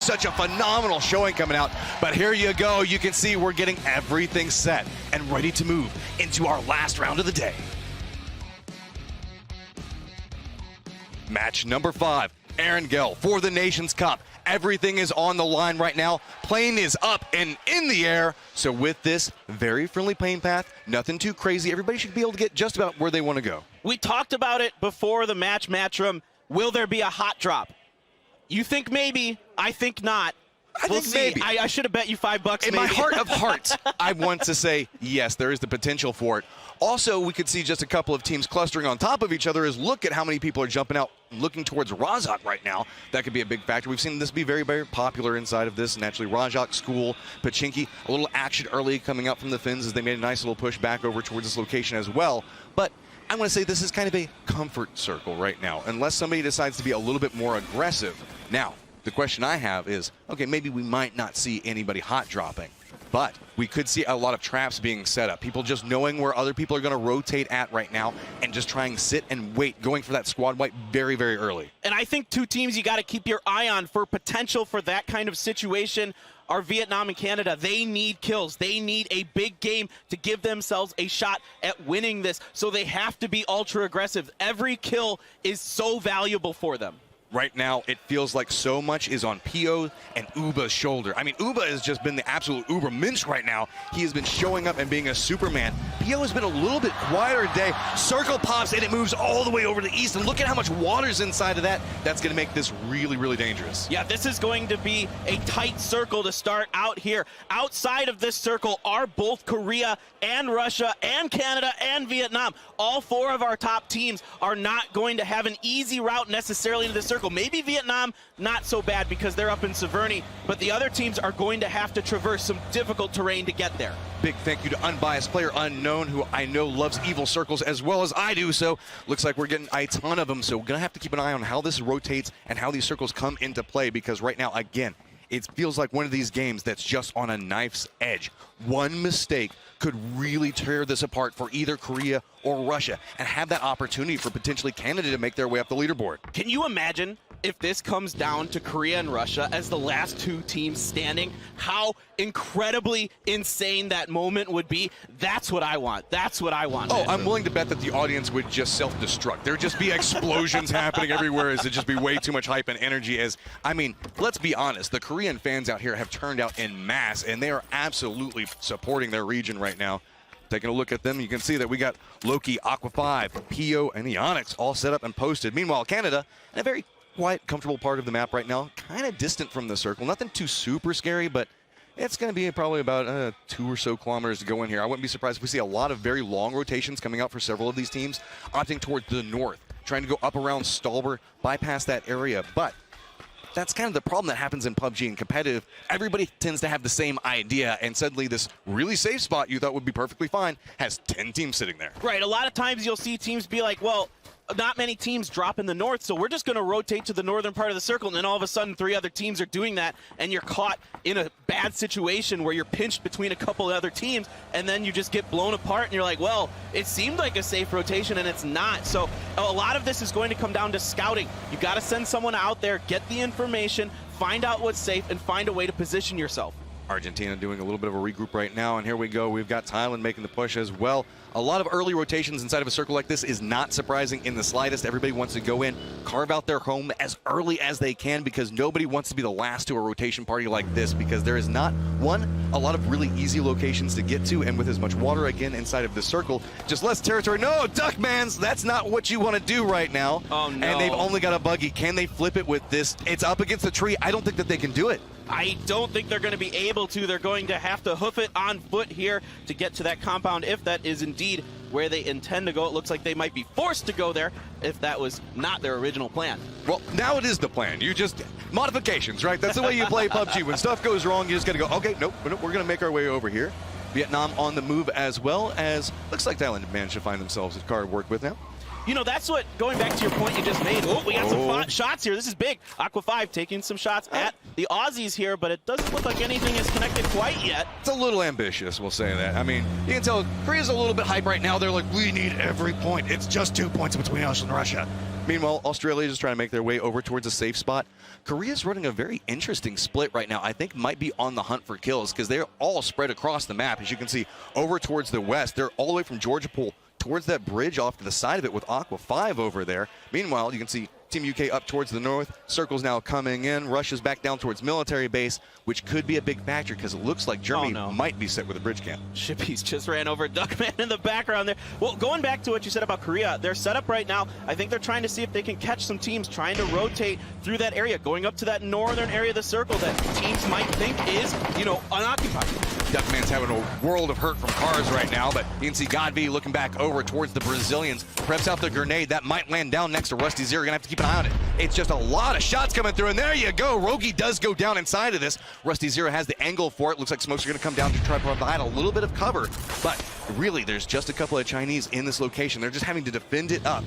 such a phenomenal showing coming out. But here you go. You can see we're getting everything set and ready to move into our last round of the day. Match number 5, Erangel for the Nations Cup. Everything is on the line right now. Plane is up and in the air. So with this very friendly plane path, nothing too crazy. Everybody should be able to get just about where they want to go. We talked about it before the match room. Will there be a hot drop? You think maybe, I think not. We'll see. Maybe. I should have bet you $5 In my heart of hearts, I want to say yes, there is the potential for it. Also, we could see just a couple of teams clustering on top of each other as look at how many people are jumping out looking towards Rajak right now. That could be a big factor. We've seen this be very, very popular inside of this. Naturally, Rajak, School, Pachinki, a little action early coming out from the Finns as they made a nice little push back over towards this location as well. But I'm going to say this is kind of a comfort circle right now, unless somebody decides to be a little bit more aggressive. Now, the question I have is, okay, maybe we might not see anybody hot dropping, but we could see a lot of traps being set up. People just knowing where other people are going to rotate at right now and just trying to sit and wait, going for that squad wipe very, very early. And I think two teams you got to keep your eye on for potential for that kind of situation are Vietnam and Canada. They need kills. They need a big game to give themselves a shot at winning this. So they have to be ultra aggressive. Every kill is so valuable for them. Right now, it feels like so much is on Pio and Uba's shoulder. I mean, Uba has just been the absolute Uber Minch right now. He has been showing up and being a Superman. Pio has been a little bit quieter today. Circle pops and it moves all the way over to the east. And look at how much water's inside of that. That's going to make this really, really dangerous. Yeah, this is going to be a tight circle to start out here. Outside of this circle are both Korea and Russia and Canada and Vietnam. All 4 of our top teams are not going to have an easy route necessarily into the circle. Maybe Vietnam, not so bad because they're up in Severny, but the other teams are going to have to traverse some difficult terrain to get there. Big thank you to Unbiased Player Unknown, who I know loves evil circles as well as I do, so looks like we're getting a ton of them, so we're going to have to keep an eye on how this rotates and how these circles come into play, because right now, again, it feels like one of these games that's just on a knife's edge. One mistake could really tear this apart for either Korea or Russia and have that opportunity for potentially Canada to make their way up the leaderboard. Can you imagine if this comes down to Korea and Russia as the last 2 teams standing? How incredibly insane that moment would be. That's what I want. That's what I want. Oh, I'm willing to bet that the audience would just self-destruct. There'd just be explosions happening everywhere as it'd just be way too much hype and energy. As, I mean, let's be honest, the Korean fans out here have turned out en masse, and they are absolutely supporting their region right now. Taking a look at them, you can see that we got Loki, Aqua 5, Pio, and the Onyx all set up and posted. Meanwhile, Canada, in a very quiet, comfortable part of the map right now, kind of distant from the circle. Nothing too super scary, but it's going to be probably about 2 or so kilometers to go in here. I wouldn't be surprised if we see a lot of very long rotations coming out for several of these teams, opting towards the north, trying to go up around Stalber, bypass that area. But that's kind of the problem that happens in PUBG and competitive. Everybody tends to have the same idea, and suddenly this really safe spot you thought would be perfectly fine has 10 teams sitting there. Right, a lot of times you'll see teams be like, well, not many teams drop in the north, so we're just going to rotate to the northern part of the circle, and then all of a sudden 3 other teams are doing that, and you're caught in a bad situation where you're pinched between a couple of other teams, and then you just get blown apart, and you're like, well, it seemed like a safe rotation, and it's not. So a lot of this is going to come down to scouting. You got to send someone out there, get the information, find out what's safe, and find a way to position yourself. Argentina doing a little bit of a regroup right now, and here we go. We've got Thailand making the push as well. A lot of early rotations inside of a circle like this is not surprising in the slightest. Everybody wants to go in, carve out their home as early as they can, because nobody wants to be the last to a rotation party like this, because there is not, one, a lot of really easy locations to get to, and with as much water again inside of the circle, just less territory. No, Duckmans, that's not what you want to do right now. Oh, no. And they've only got a buggy. Can they flip it with this? It's up against the tree. I don't think that they can do it. I don't think they're going to be able to. They're going to have to hoof it on foot here to get to that compound, if that is indeed where they intend to go. It looks like they might be forced to go there if that was not their original plan. Well, now it is the plan. You just, modifications, right? That's the way you play PUBG. When stuff goes wrong, you just got to go, okay, nope, we're going to make our way over here. Vietnam on the move as well, as looks like Thailand managed to find themselves a car to work with now. You know, that's what, going back to your point you just made, we got some shots here. This is big. Aqua 5 taking some shots at the Aussies here, but it doesn't look like anything is connected quite yet. It's a little ambitious, we'll say that. I mean, you can tell Korea's a little bit hype right now. They're like, we need every point. It's just 2 points between us and Russia. Meanwhile, Australia is just trying to make their way over towards a safe spot. Korea's running a very interesting split right now. I think might be on the hunt for kills because they're all spread across the map. As you can see, over towards the west, they're all the way from Georgia Pool towards that bridge off to the side of it with Aqua 5 over there. Meanwhile, you can see Team UK up towards the north. Circle's now coming in. Russia's back down towards military base, which could be a big factor because it looks like Germany might be set with a bridge camp. Shippies just ran over Duckman in the background there. Well, going back to what you said about Korea, their setup right now, I think they're trying to see if they can catch some teams trying to rotate through that area, going up to that northern area of the circle that teams might think is, unoccupied. Duckman's having a world of hurt from cars right now, but you can see Godby looking back over towards the Brazilians. Preps out the grenade. That might land down next to Rusty Zero. Gonna have to keep an eye on it. It's just a lot of shots coming through, and there you go. Rogi does go down inside of this. Rusty Zero has the angle for it. Looks like smokes are gonna come down to try to provide a little bit of cover, but really there's just a couple of Chinese in this location. They're just having to defend it up.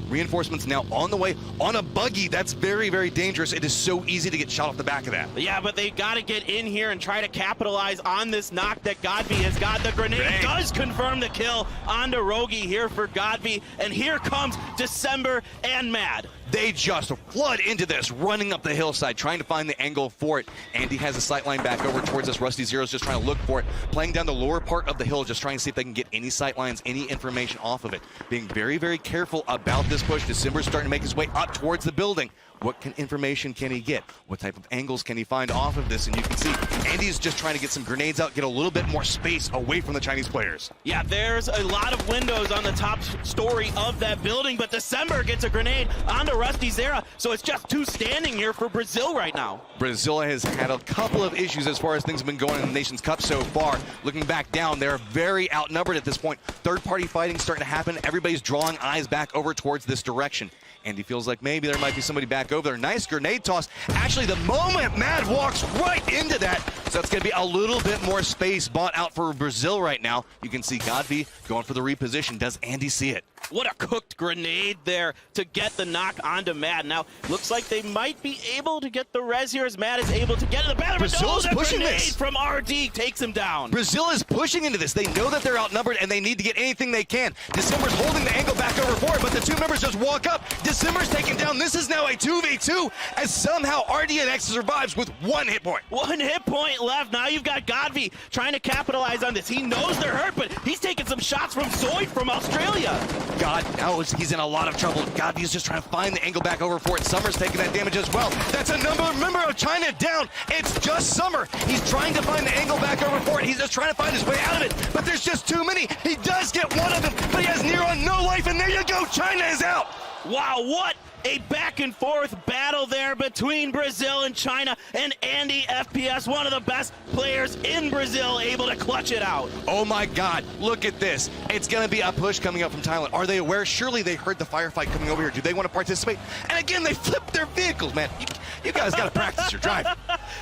Reinforcements now on the way on a buggy. That's very, very dangerous. It is so easy to get shot off the back of that. Yeah, but they got to get in here and try to capitalize on this knock that Godby has got. The grenade does confirm the kill onto Rogi here for Godby. And here comes December and Mad. They just flood into this, running up the hillside, trying to find the angle for it. Andy has a sight line back over towards us. Rusty Zero's just trying to look for it, playing down the lower part of the hill, just trying to see if they can get any sight lines, any information off of it. Being very, very careful about this push. December's starting to make his way up towards the building. What information can he get? What type of angles can he find off of this? And you can see Andy's just trying to get some grenades out, get a little bit more space away from the Chinese players. Yeah, there's a lot of windows on the top story of that building, but December gets a grenade onto Rusty Zera, so it's just two standing here for Brazil right now. Brazil has had a couple of issues as far as things have been going in the Nations Cup so far. Looking back down, they're very outnumbered at this point. Third-party fighting starting to happen. Everybody's drawing eyes back over towards this direction. Andy feels like maybe there might be somebody back over there. Nice grenade toss. Actually, the moment Mad walks right into that, so that's going to be a little bit more space bought out for Brazil right now. You can see Godby going for the reposition. Does Andy see it? What a cooked grenade there to get the knock onto Mad. Now, looks like they might be able to get the res here as Mad is able to get in the battle. Brazil's pushing this. From RD takes him down. Brazil is pushing into this. They know that they're outnumbered and they need to get anything they can. December's holding the angle back over for it, but the two members just walk up. December's taken down. This is now a 2v2 as somehow RDNX survives with 1 hit point. 1 hit point left. Now you've got Godby trying to capitalize on this. He knows they're hurt, but he's taking some shots from Zoid from Australia. God, now he's in a lot of trouble. Godby's just trying to find the angle back over for it. Summer's taking that damage as well. That's a member of China down. It's just Summer. He's trying to find the angle back over for it. He's just trying to find his way out of it, but there's just too many. He does get one of them, but he has near on no life, and there you go. China is out. Wow, what a back and forth battle there between Brazil and China, and Andy FPS, one of the best players in Brazil, able to clutch it out. Oh my God, look at this. It's going to be a push coming up from Thailand. Are they aware? Surely they heard the firefight coming over here. Do they want to participate? And again, they flipped their vehicles, man. You guys got to practice your driving.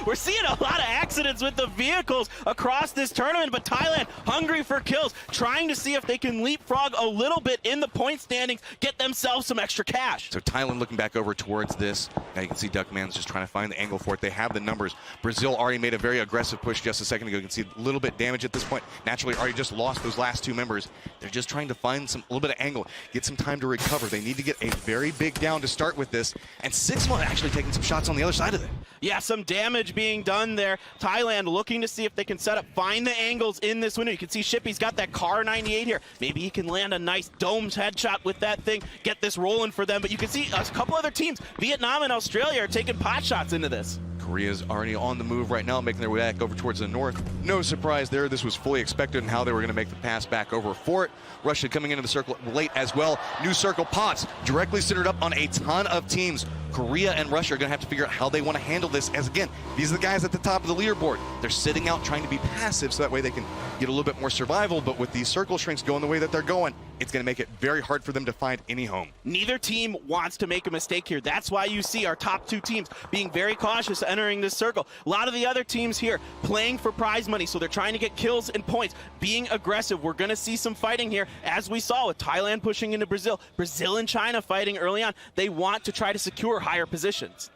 We're seeing a lot of accidents with the vehicles across this tournament, but Thailand hungry for kills, trying to see if they can leapfrog a little bit in the point standings, get themselves some extra cash. So Thailand looking back over towards this. Now you can see Duckman's just trying to find the angle for it. They have the numbers. Brazil already made a very aggressive push just a second ago. You can see a little bit damage at this point. Naturally, already just lost those last two members. They're just trying to find a little bit of angle, get some time to recover. They need to get a very big down to start with this. And Sixma actually taking some shots on the other side of it. Yeah, some damage being done there. Thailand looking to see if they can set up, find the angles in this window. You can see Shippy's got that Car 98 here. Maybe he can land a nice domed headshot with that thing, get this rolling for them. But you can see a couple other teams, Vietnam and Australia, are taking pot shots into this. Korea's already on the move right now, making their way back over towards the north. No surprise there. This was fully expected in how they were going to make the pass back over for it. Russia coming into the circle late as well. New circle pots directly centered up on a ton of teams. Korea and Russia are going to have to figure out how they want to handle this, as again, these are the guys at the top of the leaderboard. They're sitting out trying to be passive so that way they can get a little bit more survival, but with these circle shrinks going the way that they're going, it's going to make it very hard for them to find any home. Neither team wants to make a mistake here. That's why you see our top two teams being very cautious entering this circle. A lot of the other teams here playing for prize money, so they're trying to get kills and points, being aggressive. We're going to see some fighting here, as we saw with Thailand pushing into Brazil. Brazil and China fighting early on. They want to try to secure higher positions.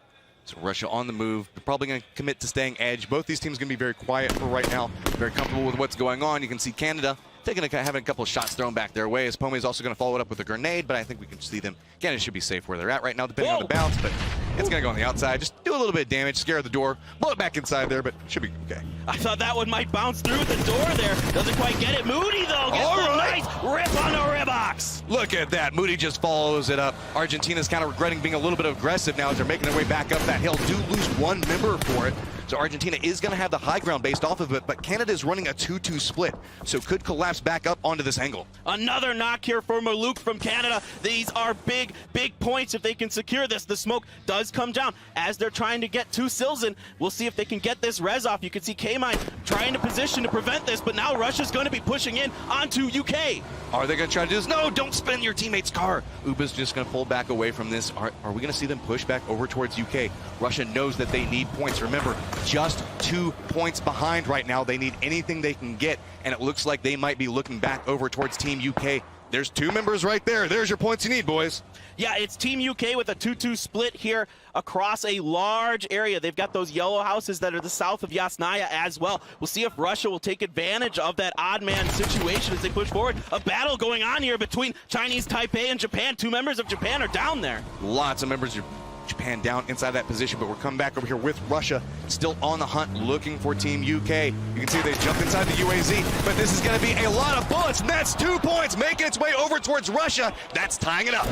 So Russia on the move. They're probably going to commit to staying edge. Both these teams going to be very quiet for right now. Very comfortable with what's going on. You can see Canada having a couple of shots thrown back their way. As Pome is also going to follow it up with a grenade, but I think we can see them. Again, it should be safe where they're at right now, depending on the bounce, but it's going to go on the outside. Just do a little bit of damage, scare the door, blow it back inside there, but it should be okay. I thought that one might bounce through the door there. Doesn't quite get it. Moody, though, gets All right. nice rip on the ribbox. Look at that. Moody just follows it up. Argentina's kind of regretting being a little bit aggressive now as they're making their way back up that hill. Do lose one member for it. So Argentina is going to have the high ground based off of it, but Canada is running a 2-2 split, so could collapse back up onto this angle. Another knock here for Maluk from Canada. These are big, big points if they can secure this. The smoke does come down as they're trying to get two sills in. We'll see if they can get this res off. You can see K-Mine trying to position to prevent this, but now Russia's going to be pushing in onto UK. Are they going to try to do this? No, don't spin your teammate's car. Uba's just going to pull back away from this. Are we going to see them push back over towards UK? Russia knows that they need points. Remember, just 2 points behind right now. They need anything they can get, and it looks like they might be looking back over towards Team UK. There's 2 members right there. There's your points you need, boys. Yeah, it's Team UK with a 2-2 split here across a large area. They've got those yellow houses that are the south of Yasnaya as well. We'll see if Russia will take advantage of that odd man situation as they push forward. A battle going on here between Chinese Taipei and Japan. 2 members of Japan are down there. Lots of members of Japan down inside that position, but we're coming back over here with Russia still on the hunt looking for Team UK. You can see they jumped inside the UAZ, but this is going to be a lot of bullets, and that's 2 points making its way over towards Russia. That's tying it up.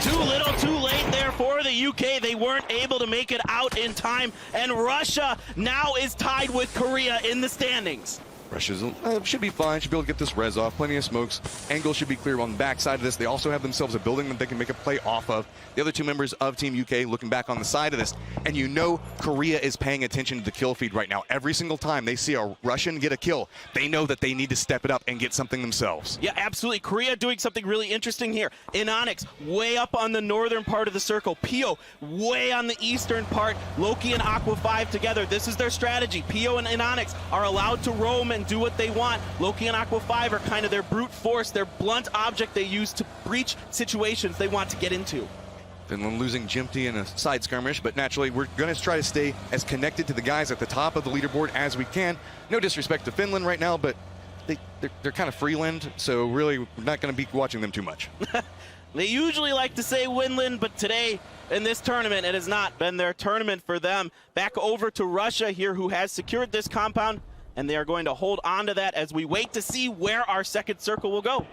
Too little, too late there for the UK. They weren't able to make it out in time, and Russia now is tied with Korea in the standings. Russia should be fine, should be able to get this res off. Plenty of smokes. Angle should be clear on the backside of this. They also have themselves a building that they can make a play off of. The other 2 members of Team UK looking back on the side of this. And you know Korea is paying attention to the kill feed right now. Every single time they see a Russian get a kill, they know that they need to step it up and get something themselves. Yeah, absolutely. Korea doing something really interesting here. Inonix way up on the northern part of the circle. Pio way on the eastern part. Loki and Aqua 5 together. This is their strategy. Pio and Inonix are allowed to roam and do what they want. Loki and Aqua 5 are kind of their brute force, their blunt object they use to breach situations they want to get into. Finland losing Jimpty in a side skirmish, but naturally we're going to try to stay as connected to the guys at the top of the leaderboard as we can. No disrespect to Finland right now, but they're kind of Freeland, so really we're not going to be watching them too much. They usually like to say Winland, but today in this tournament it has not been their tournament for them. Back over to Russia here, who has secured this compound, and they are going to hold on to that as we wait to see where our second circle will go.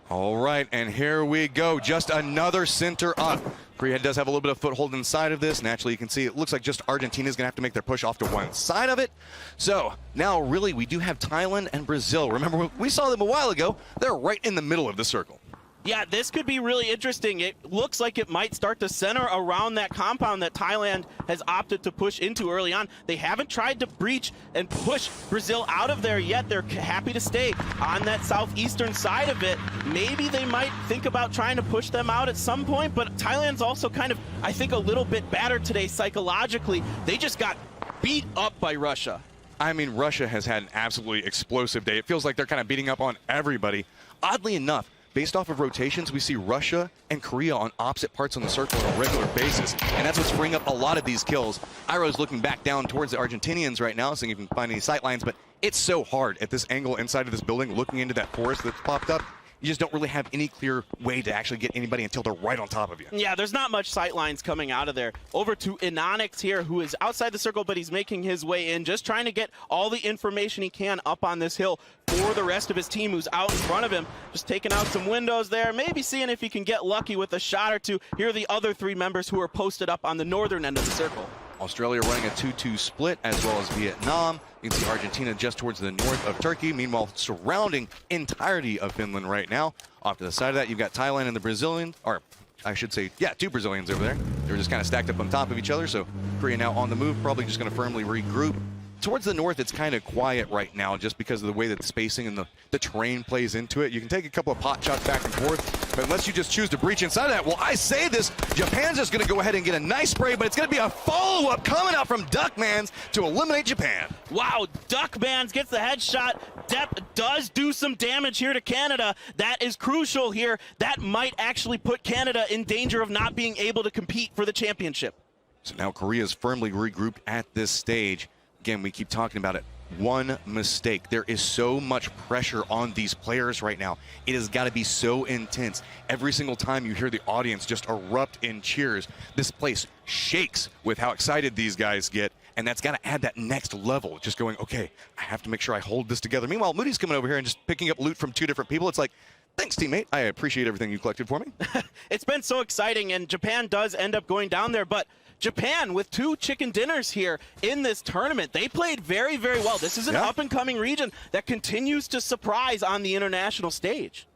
All right, and here we go. Just another center up. Korea does have a little bit of foothold inside of this. Naturally, you can see it looks like just Argentina is going to have to make their push off to one side of it. So now, really, we do have Thailand and Brazil. Remember, we saw them a while ago. They're right in the middle of the circle. Yeah, this could be really interesting. It looks like it might start to center around that compound that Thailand has opted to push into early on. They haven't tried to breach and push Brazil out of there yet. They're happy to stay on that southeastern side of it. Maybe they might think about trying to push them out at some point, but Thailand's also kind of, I think, a little bit battered today psychologically. They just got beat up by Russia. I mean, Russia has had an absolutely explosive day. It feels like they're kind of beating up on everybody. Oddly enough, based off of rotations, we see Russia and Korea on opposite parts on the circle on a regular basis, and that's what's freeing up a lot of these kills. Iroh's looking back down towards the Argentinians right now, seeing if he can find any sight lines, but it's so hard at this angle inside of this building, looking into that forest that's popped up. You just don't really have any clear way to actually get anybody until they're right on top of you. Yeah, there's not much sight lines coming out of there. Over to Inonix here, who is outside the circle, but he's making his way in, just trying to get all the information he can up on this hill for the rest of his team who's out in front of him. Just taking out some windows there, maybe seeing if he can get lucky with a shot or two. Here are the other 3 members who are posted up on the northern end of the circle. Australia running a 2-2 split, as well as Vietnam. You can see Argentina just towards the north of Turkey. Meanwhile, surrounding entirety of Finland right now. Off to the side of that, you've got Thailand and the Brazilians, or I should say, yeah, 2 Brazilians over there. They're just kind of stacked up on top of each other, so Korea now on the move, probably just going to firmly regroup. Towards the north, it's kind of quiet right now just because of the way that the spacing and the terrain plays into it. You can take a couple of pot shots back and forth, but unless you just choose to breach inside of that, well, I say this, Japan's just going to go ahead and get a nice spray, but it's going to be a follow-up coming out from Duckmans to eliminate Japan. Wow, Duckmans gets the headshot. Depp does do some damage here to Canada. That is crucial here. That might actually put Canada in danger of not being able to compete for the championship. So now Korea is firmly regrouped at this stage. Again, we keep talking about it. One mistake. There is so much pressure on these players right now. It has got to be so intense. Every single time you hear the audience just erupt in cheers, this place shakes with how excited these guys get, and that's got to add that next level. Just going, okay, I have to make sure I hold this together. Meanwhile, Moody's coming over here and just picking up loot from 2 different people. It's like, thanks, teammate. I appreciate everything you collected for me. It's been so exciting, and Japan does end up going down there, but Japan with 2 chicken dinners here in this tournament. They played very, very well. This is an up-and-coming region that continues to surprise on the international stage.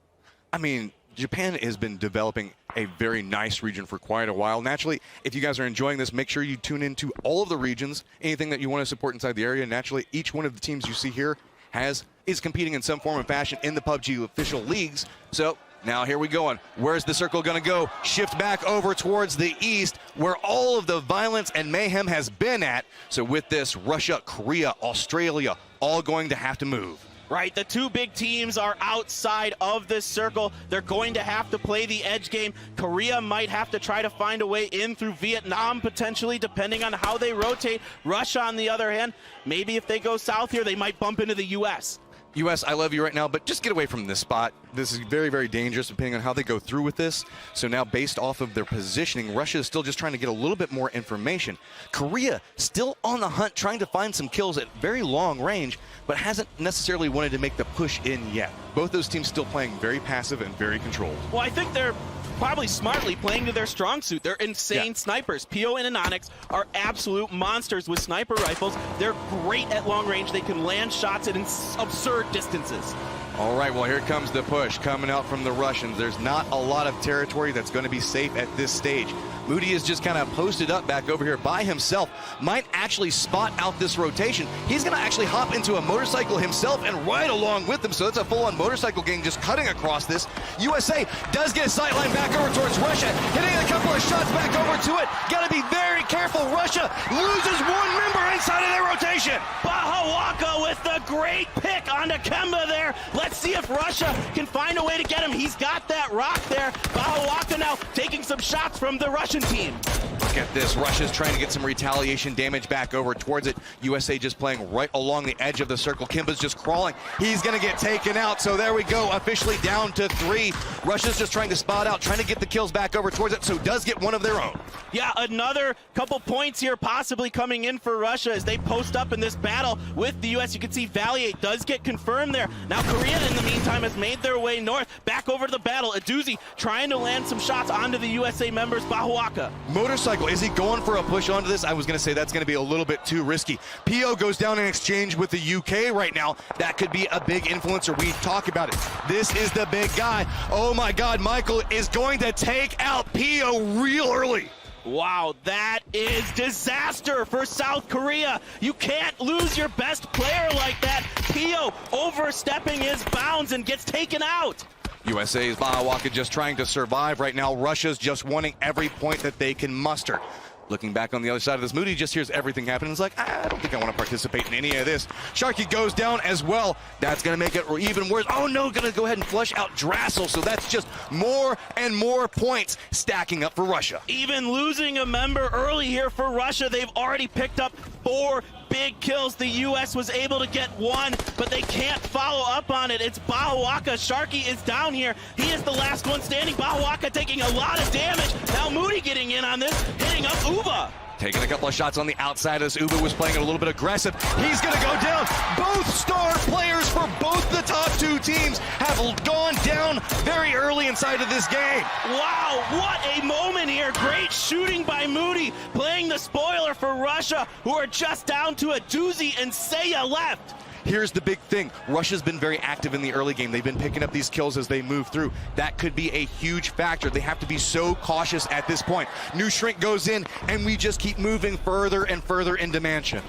I mean, Japan has been developing a very nice region for quite a while. Naturally, if you guys are enjoying this, make sure you tune into all of the regions, anything that you want to support inside the area. Naturally, each one of the teams you see here is competing in some form or fashion in the PUBG official leagues. So now here we go. Where's the circle going to go? Shift back over towards the east where all of the violence and mayhem has been at. So with this, Russia, Korea, Australia, all going to have to move. Right, the 2 big teams are outside of this circle. They're going to have to play the edge game. Korea might have to try to find a way in through Vietnam, potentially, depending on how they rotate. Russia, on the other hand, maybe if they go south here, they might bump into the U.S. U.S., I love you right now, but just get away from this spot. This is very, very dangerous depending on how they go through with this. So now based off of their positioning, Russia is still just trying to get a little bit more information. Korea still on the hunt, trying to find some kills at very long range, but hasn't necessarily wanted to make the push in yet. Both those teams still playing very passive and very controlled. Well, I think they're probably smartly playing to their strong suit. They're insane snipers. PO and Anonix are absolute monsters with sniper rifles. They're great at long range. They can land shots at absurd distances. All right, well, here comes the push coming out from the Russians. There's not a lot of territory that's going to be safe at this stage. Moody is just kind of posted up back over here by himself. Might actually spot out this rotation. He's going to actually hop into a motorcycle himself and ride along with them. So it's a full-on motorcycle gang just cutting across this. USA does get a sightline back over towards Russia, hitting a couple of shots back over to it. Got to be very careful. Russia loses 1 member inside of their rotation. Bahawaka with the great pick onto Kemba there. Let's see if Russia can find a way to get him. He's got that rock there. Bahawaka now taking some shots from the Russian team. Look at this. Russia's trying to get some retaliation damage back over towards it. USA just playing right along the edge of the circle. Kimba's just crawling. He's going to get taken out. So there we go. Officially down to 3. Russia's just trying to spot out, trying to get the kills back over towards it. So does get one of their own. Yeah, another couple points here possibly coming in for Russia as they post up in this battle with the U.S. You can see Valiate does get confirmed there. Now Korea, in the meantime, has made their way north, back over to the battle. Aduzi trying to land some shots onto the USA members. Bahawaka. Motorcycle, is he going for a push onto this? I was going to say that's going to be a little bit too risky. PO goes down in exchange with the UK right now. That could be a big influencer. We talk about it. This is the big guy. Oh my God, Michael is going to take out PO real early. Wow, that is disaster for South Korea. You can't lose your best player like that. PO overstepping his bounds and gets taken out. USA's Bahawaka just trying to survive right now. Russia's just wanting every point that they can muster. Looking back on the other side of this, Moody just hears everything happen and is like, I don't think I want to participate in any of this. Sharky goes down as well. That's going to make it even worse. Oh no, going to go ahead and flush out Drassel. So that's just more and more points stacking up for Russia. Even losing a member early here for Russia, they've already picked up 4 big kills. The U.S. was able to get 1, but they can't follow up on it. It's Bahawaka. Sharky is down here. He is the last one standing. Bahawaka taking a lot of damage. Now Moody getting in on this, hitting up Uba. Taking a couple of shots on the outside as Uba was playing a little bit aggressive. He's going to go down. Both star players for both the top 2 teams have gone down very early inside of this game. Wow, what a moment here. Great shooting by Moody, playing the spoiler for Russia, who are just down to a doozy and Seiya left. Here's the big thing. Russia's been very active in the early game. They've been picking up these kills as they move through. That could be a huge factor. They have to be so cautious at this point. New Shrink goes in, and we just keep moving further and further into Mansion.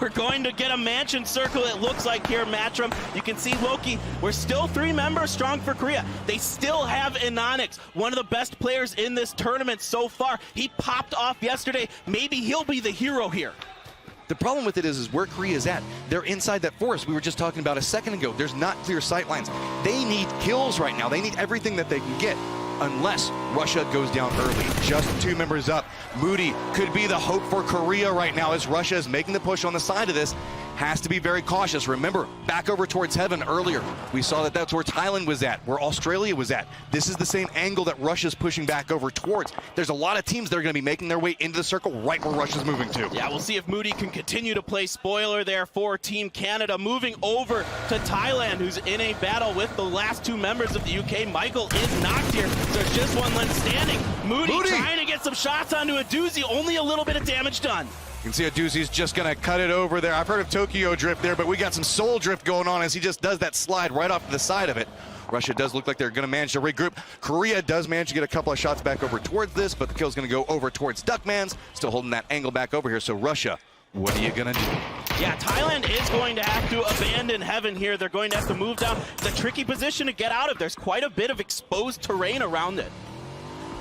We're going to get a Mansion circle, it looks like here, Matchroom. You can see Loki. We're still 3 members strong for Korea. They still have Anonix, one of the best players in this tournament so far. He popped off yesterday. Maybe he'll be the hero here. The problem with it is where Korea is at. They're inside that forest we were just talking about a second ago. There's not clear sight lines. They need kills right now. They need everything that they can get. unless Russia goes down early. Just 2 members up. Moody could be the hope for Korea right now as Russia is making the push on the side of this. Has to be very cautious. Remember, back over towards heaven earlier, we saw that that's where Thailand was at, where Australia was at. This is the same angle that Russia's pushing back over towards. There's a lot of teams that are going to be making their way into the circle right where Russia's moving to. Yeah, we'll see if Moody can continue to play spoiler there for Team Canada. Moving over to Thailand, who's in a battle with the last 2 members of the UK. Michael is knocked here, so it's just one left standing. Moody trying to get some shots onto a doozy, only a little bit of damage done. You can see a doozy's just going to cut it over there. I've heard of Tokyo drift there, but we got some soul drift going on as he just does that slide right off to the side of it. Russia does look like they're going to manage to regroup. Korea does manage to get a couple of shots back over towards this, but the kill's going to go over towards Duckman's. Still holding that angle back over here. So Russia, what are you going to do? Yeah, Thailand is going to have to abandon heaven here. They're going to have to move down. It's a tricky position to get out of. There's quite a bit of exposed terrain around it.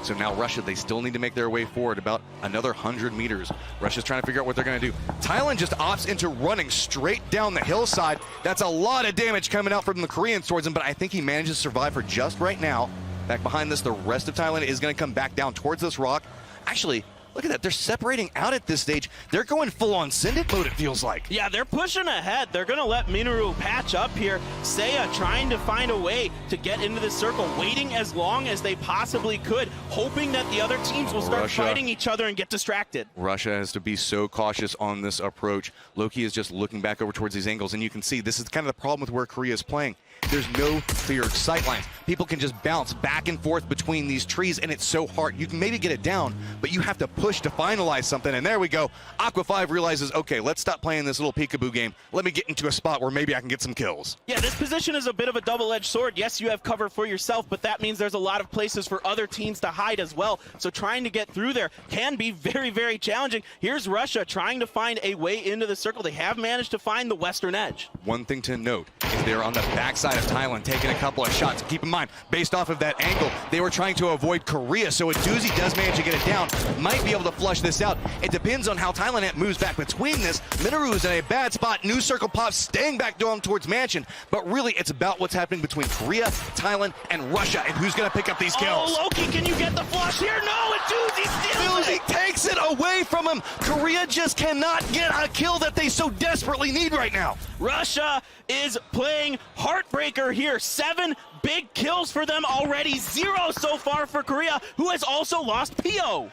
So now Russia, they still need to make their way forward about another 100 meters. Russia's trying to figure out what they're going to do. Thailand just opts into running straight down the hillside. That's a lot of damage coming out from the Koreans towards him, but I think he manages to survive for just right now. Back behind this, the rest of Thailand is going to come back down towards this rock. Actually, look at that. They're separating out at this stage. They're going full-on Sindit mode, it feels like. Yeah, they're pushing ahead. They're going to let Minoru patch up here. Seiya trying to find a way to get into the circle, waiting as long as they possibly could, hoping that the other teams will start fighting each other and get distracted. Russia has to be so cautious on this approach. Loki is just looking back over towards these angles, and you can see this is kind of the problem with where Korea is playing. There's no clear sight lines. People can just bounce back and forth between these trees, and it's so hard. You can maybe get it down, but you have to push to finalize something, and there we go. Aqua 5 realizes, okay, let's stop playing this little peekaboo game. Let me get into a spot where maybe I can get some kills. Yeah, this position is a bit of a double-edged sword. Yes, you have cover for yourself, but that means there's a lot of places for other teams to hide as well. So trying to get through there can be very, very challenging. Here's Russia trying to find a way into the circle. They have managed to find the western edge. One thing to note is they're on the backside of Thailand taking a couple of shots. Keep in mind, based off of that angle, they were trying to avoid Korea, so a doozy does manage to get it down. Might be able to flush this out. It depends on how Thailand moves back between this. Minoru is in a bad spot. New circle pops, staying back down towards Mansion, but really it's about what's happening between Korea, Thailand, and Russia, and who's going to pick up these kills. Oh, Loki, can you get the flush here? No, a doozy steals it. Takes it away from him. Korea just cannot get a kill that they so desperately need right now. Russia is playing heartbreaker here. 7 big kills for them already. 0 so far for Korea, who has also lost PO.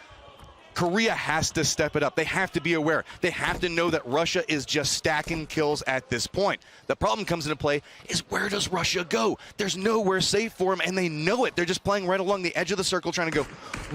Korea has to step it up. They have to be aware. They have to know that Russia is just stacking kills at this point. The problem comes into play is where does Russia go? There's nowhere safe for them, and they know it. They're just playing right along the edge of the circle, trying to go,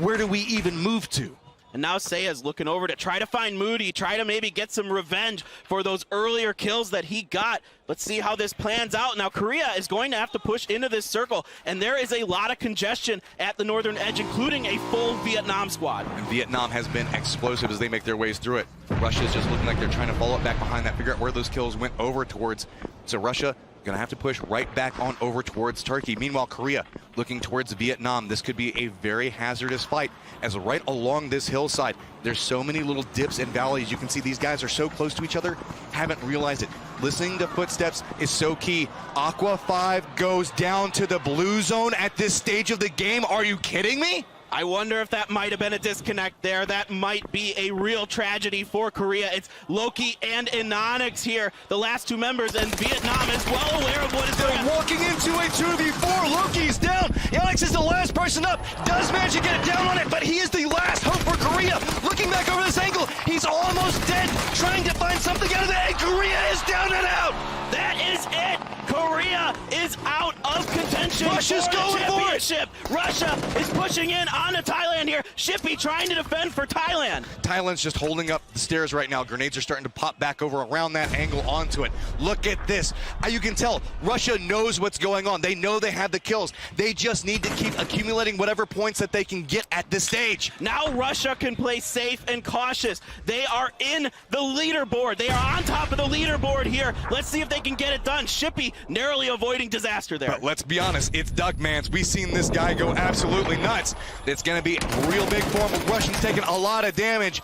where do we even move to? And now Seiya's looking over to try to find Moody, try to maybe get some revenge for those earlier kills that he got. Let's see how this plans out. Now Korea is going to have to push into this circle, and there is a lot of congestion at the northern edge, including a full Vietnam squad. And Vietnam has been explosive as they make their ways through it. Russia's just looking like they're trying to follow up back behind that, figure out where those kills went over towards. So Russia gonna have to push right back on over towards Turkey. Meanwhile, Korea looking towards Vietnam. This could be a very hazardous fight, as right along this hillside, there's so many little dips and valleys. You can see these guys are so close to each other, haven't realized it. Listening to footsteps is so key. Aqua 5 goes down to the blue zone at this stage of the game. Are you kidding me? I wonder if that might have been a disconnect there. That might be a real tragedy for Korea. It's Loki and Inonix here, the last 2 members, and Vietnam is well aware of what is going on. They're walking into a 2v4. Loki's down. Inonix is the last person up. Does manage to get it down on it, but he is the last hope for Korea. Looking back over this angle, he's almost dead, trying to find something out of that, and Korea is down and out. That is it. Korea is out of contention. Russia's going for it. Russia is pushing in onto Thailand here. Shippy trying to defend for Thailand. Thailand's just holding up the stairs right now. Grenades are starting to pop back over around that angle onto it. Look at this. You can tell Russia knows what's going on. They know they have the kills. They just need to keep accumulating whatever points that they can get at this stage. Now Russia can play safe and cautious. They are in the leaderboard. They are on top of the leaderboard here. Let's see if they can get it done. Shippy narrowly avoiding disaster there. But let's be honest, it's Duckmans. We've seen this guy go absolutely nuts. It's going to be a real big form of Russians taking a lot of damage.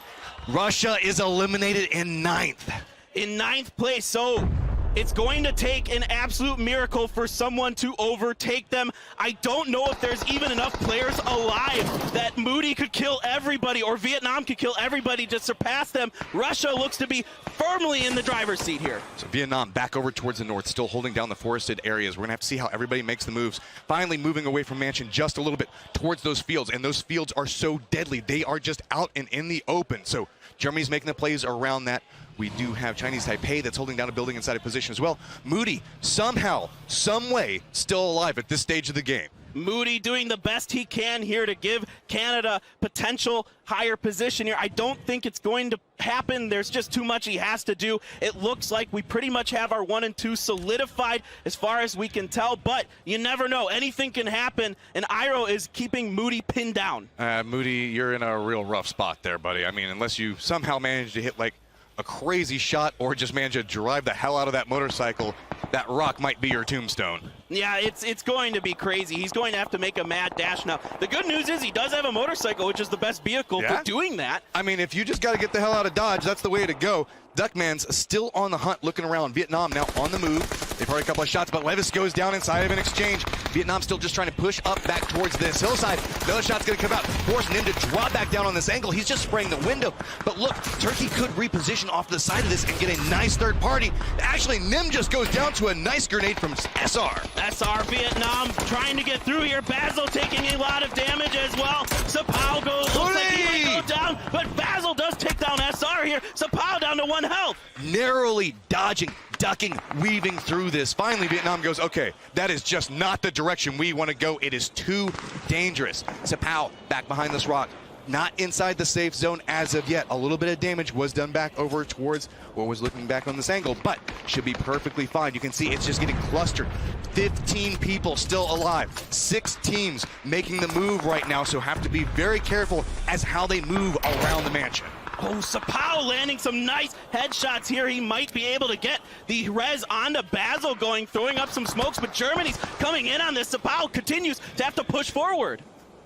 Russia is eliminated in 9th. In 9th place, so It's going to take an absolute miracle for someone to overtake them. I don't know if there's even enough players alive that Moody could kill everybody or Vietnam could kill everybody to surpass them. Russia looks to be firmly in the driver's seat here. So Vietnam back over towards the north, still holding down the forested areas. We're going to have to see how everybody makes the moves. Finally moving away from Mansion just a little bit towards those fields, and those fields are so deadly. They are just out and in the open. So Germany's making the plays around that. We do have Chinese Taipei that's holding down a building inside a position as well. Moody, somehow, some way, still alive at this stage of the game. Moody doing the best he can here to give Canada potential higher position here. I don't think it's going to happen. There's just too much he has to do. It looks like we pretty much have our 1 and 2 solidified as far as we can tell, but you never know. Anything can happen, and Iro is keeping Moody pinned down. Moody, you're in a real rough spot there, buddy. I mean, unless you somehow manage to hit like a crazy shot or just manage to drive the hell out of that motorcycle, that rock might be your tombstone. Yeah, it's going to be crazy. He's going to have to make a mad dash now. The good news is he does have a motorcycle, which is the best vehicle for doing that. I mean, if you just got to get the hell out of Dodge, that's the way to go. Duckman's still on the hunt, looking around. Vietnam now on the move. They've heard a couple of shots, but Levis goes down inside of an exchange. Vietnam still just trying to push up back towards this hillside. Another shot's going to come out, forcing him to drop back down on this angle. He's just spraying the window. But look, Turkey could reposition off the side of this and get a nice third party. Actually, Nim just goes down to a nice grenade from SR. SR Vietnam trying to get through here. Basil taking a lot of damage as well. Sapao goes, looks like he might go down, but Basil does take down SR here. Sapao down to 1 health. Narrowly dodging, ducking, weaving through this. Finally, Vietnam goes, okay, that is just not the direction we want to go. It is too dangerous. Sapao back behind this rock. Not inside the safe zone as of yet. A little bit of damage was done back over towards what was looking back on this angle, but should be perfectly fine. You can see it's just getting clustered. 15 people still alive. 6 teams making the move right now, so have to be very careful as how they move around the mansion. Oh, Sapao landing some nice headshots here. He might be able to get the res onto Basil going, throwing up some smokes, but Germany's coming in on this. Sapao continues to have to push forward.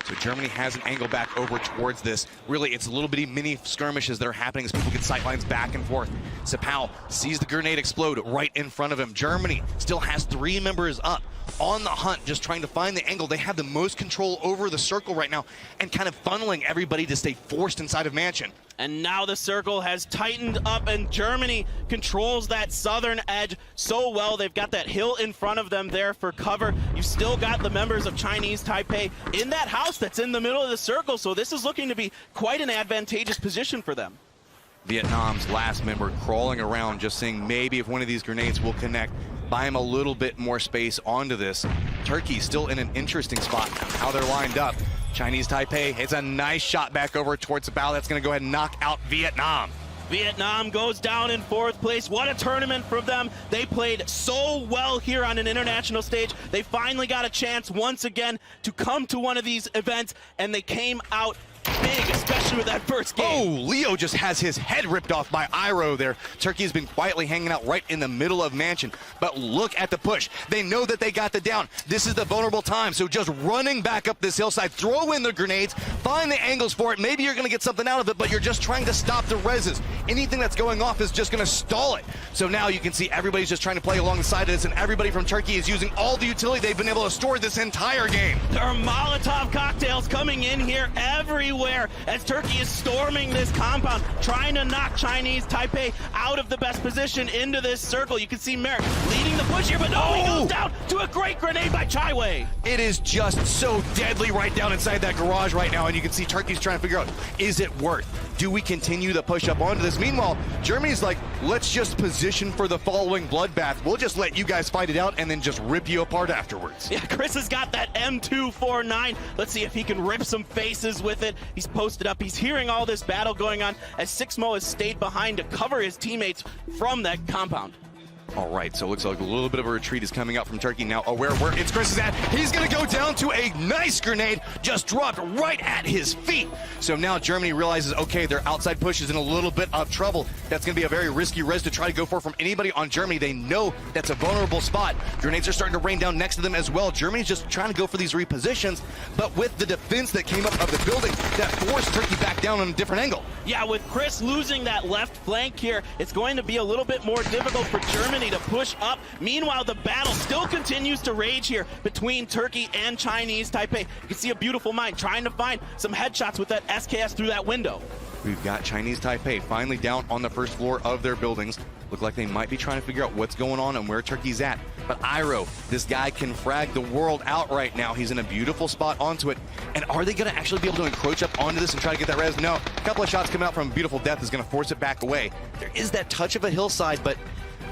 So Germany has an angle back over towards this. Really, it's a little bitty mini skirmishes that are happening as people get sightlines back and forth. Sapao sees the grenade explode right in front of him. Germany still has 3 members up on the hunt, just trying to find the angle. They have the most control over the circle right now and kind of funneling everybody to stay forced inside of Mansion. And now the circle has tightened up, and Germany controls that southern edge so well. They've got that hill in front of them there for cover. You've still got the members of Chinese Taipei in that house that's in the middle of the circle, so this is looking to be quite an advantageous position for them. Vietnam's last member crawling around, just seeing maybe if one of these grenades will connect, buy him a little bit more space onto this. Turkey still in an interesting spot, how they're lined up. Chinese Taipei, it's a nice shot back over towards the bow. That's going to go ahead and knock out Vietnam. Vietnam goes down in 4th place. What a tournament for them. They played so well here on an international stage. They finally got a chance once again to come to one of these events, and they came out big, especially with that first game. Oh, Leo just has his head ripped off by Iro there. Turkey has been quietly hanging out right in the middle of Mansion, but look at the push. They know that they got the down. This is the vulnerable time, so just running back up this hillside, throw in the grenades, find the angles for it. Maybe you're going to get something out of it, but you're just trying to stop the reses. Anything that's going off is just going to stall it. So now you can see everybody's just trying to play along the side of this, and everybody from Turkey is using all the utility they've been able to store this entire game. There are Molotov cocktails coming in here everywhere as Turkey is storming this compound, trying to knock Chinese Taipei out of the best position into this circle. You can see Merrick leading the push here, but no, he goes down to a great grenade by Chai Wei. It is just so deadly right down inside that garage right now, and you can see Turkey's trying to figure out, is it worth? Do we continue to push up onto this? Meanwhile, Germany's like, let's just position for the following bloodbath. We'll just let you guys fight it out and then just rip you apart afterwards. Yeah, Chris has got that M249. Let's see if he can rip some faces with it. He's posted up. He's hearing all this battle going on as Sixmo has stayed behind to cover his teammates from that compound. All right, so it looks like a little bit of a retreat is coming out from Turkey now. Aware where it's Chris is at. He's going to go down to a nice grenade, just dropped right at his feet. So now Germany realizes, okay, their outside push is in a little bit of trouble. That's going to be a very risky res to try to go for from anybody on Germany. They know that's a vulnerable spot. Grenades are starting to rain down next to them as well. Germany's just trying to go for these repositions, but with the defense that came up of the building, that forced Turkey back down on a different angle. Yeah, with Chris losing that left flank here, it's going to be a little bit more difficult for Germany opportunity to push up. Meanwhile, the battle still continues to rage here between Turkey and Chinese Taipei. You can see a beautiful mind trying to find some headshots with that SKS through that window. We've got Chinese Taipei finally down on the first floor of their buildings. Look like they might be trying to figure out what's going on and where Turkey's at. But Iroh, this guy can frag the world out right now. He's in a beautiful spot onto it. And are they going to actually be able to encroach up onto this and try to get that res? No. A couple of shots coming out from Beautiful Death is going to force it back away. There is that touch of a hillside, but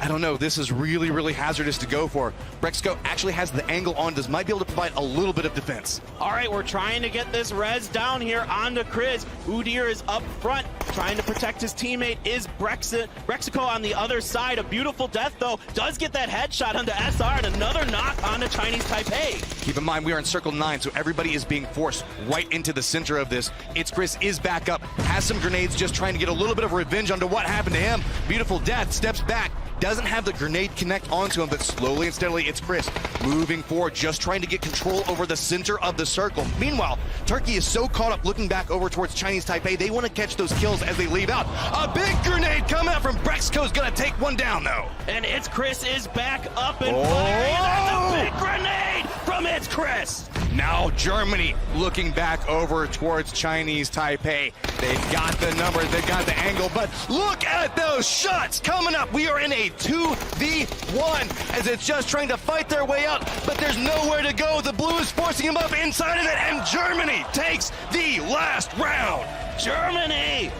I don't know. This is really, really hazardous to go for. Brexco actually has the angle on this, might be able to provide a little bit of defense. All right, we're trying to get this res down here onto Chris. Udyr is up front, trying to protect his teammate. Is Brexico on the other side? A Beautiful Death, though, does get that headshot onto SR and another knock onto Chinese Taipei. Keep in mind, we are in Circle 9, so everybody is being forced right into the center of this. It's Chris is back up, has some grenades, just trying to get a little bit of revenge onto what happened to him. Beautiful Death steps back. Doesn't have the grenade connect onto him, but slowly and steadily it's Chris moving forward, just trying to get control over the center of the circle. Meanwhile, Turkey is so caught up looking back over towards Chinese Taipei, they want to catch those kills as they leave out. A big grenade coming out from Brexco's gonna take one down though. And It's Chris is back up and firing. That's a big grenade from It's Chris. Now Germany looking back over towards Chinese Taipei. They've got the numbers, they've got the angle, but look at those shots coming up. We are in a 2v1 as it's just trying to fight their way out, but there's nowhere to go. The blue is forcing him up inside of it, and Germany takes the last round. Germany,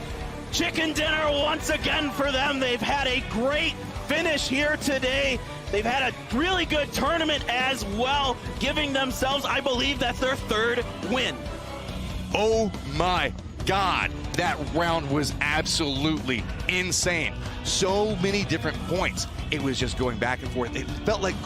chicken dinner once again for them. They've had a great finish here today. They've had a really good tournament as well, giving themselves, I believe, that's their third win. Oh my God, that round was absolutely insane. So many different points. It was just going back and forth. It felt like